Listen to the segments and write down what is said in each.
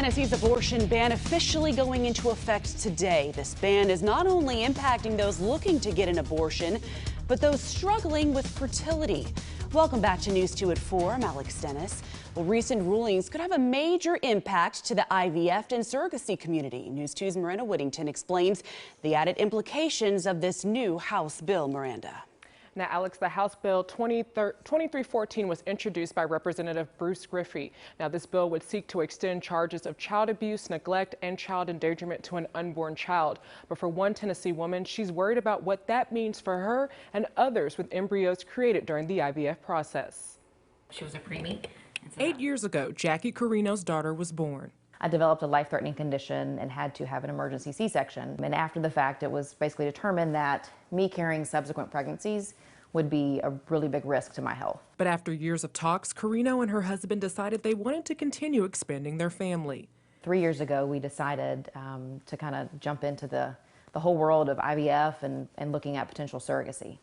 Tennessee's abortion ban officially going into effect today. This ban is not only impacting those looking to get an abortion, but those struggling with fertility. Welcome back to News 2 at 4. I'm Alex Dennis. Well, recent rulings could have a major impact to the IVF and surrogacy community. News 2's Miranda Whittington explains the added implications of this new House bill. Miranda. Now, Alex, the House Bill 2314 was introduced by Representative Bruce Griffey. Now, this bill would seek to extend charges of child abuse, neglect, and child endangerment to an unborn child. But for one Tennessee woman, she's worried about what that means for her and others with embryos created during the IVF process. She was a preemie. 8 years ago, Jackie Carino's daughter was born. I developed a life-threatening condition and had to have an emergency C-section. And after the fact, it was basically determined that me carrying subsequent pregnancies would be a really big risk to my health. But after years of talks, Carino and her husband decided they wanted to continue expanding their family. 3 years ago, we decided to kind of jump into the whole world of IVF and looking at potential surrogacy.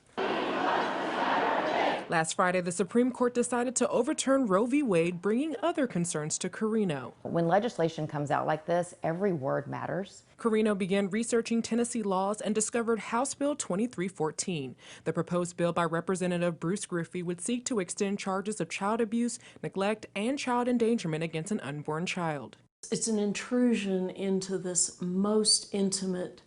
Last Friday, the Supreme Court decided to overturn Roe v. Wade, bringing other concerns to Carino. When legislation comes out like this, every word matters. Carino began researching Tennessee laws and discovered House Bill 2314. The proposed bill by Representative Bruce Griffey would seek to extend charges of child abuse, neglect, and child endangerment against an unborn child. It's an intrusion into this most intimate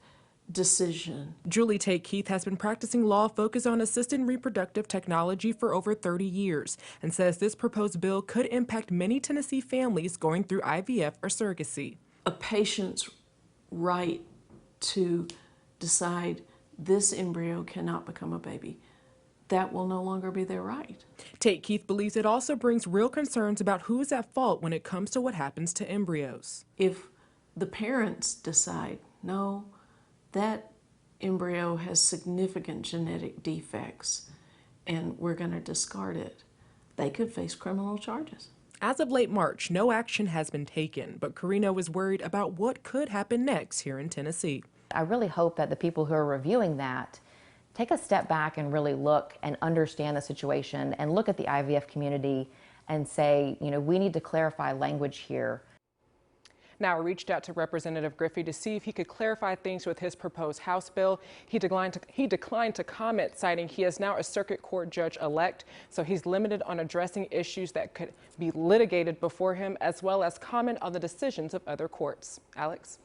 decision. Julie Tate Keith has been practicing law focused on assisted reproductive technology for over 30 years and says this proposed bill could impact many Tennessee families going through IVF or surrogacy. A patient's right to decide this embryo cannot become a baby, that will no longer be their right. Tate Keith believes it also brings real concerns about who is at fault when it comes to what happens to embryos. If the parents decide, no, that embryo has significant genetic defects and we're going to discard it, they could face criminal charges. As of late March, no action has been taken, but Carino is worried about what could happen next here in Tennessee. I really hope that the people who are reviewing that take a step back and really look and understand the situation and look at the IVF community and say, you know, we need to clarify language here. Now, I reached out to Representative Griffey to see if he could clarify things with his proposed House bill. He declined to comment, citing he is now a circuit court judge-elect, so he's limited on addressing issues that could be litigated before him, as well as comment on the decisions of other courts. Alex?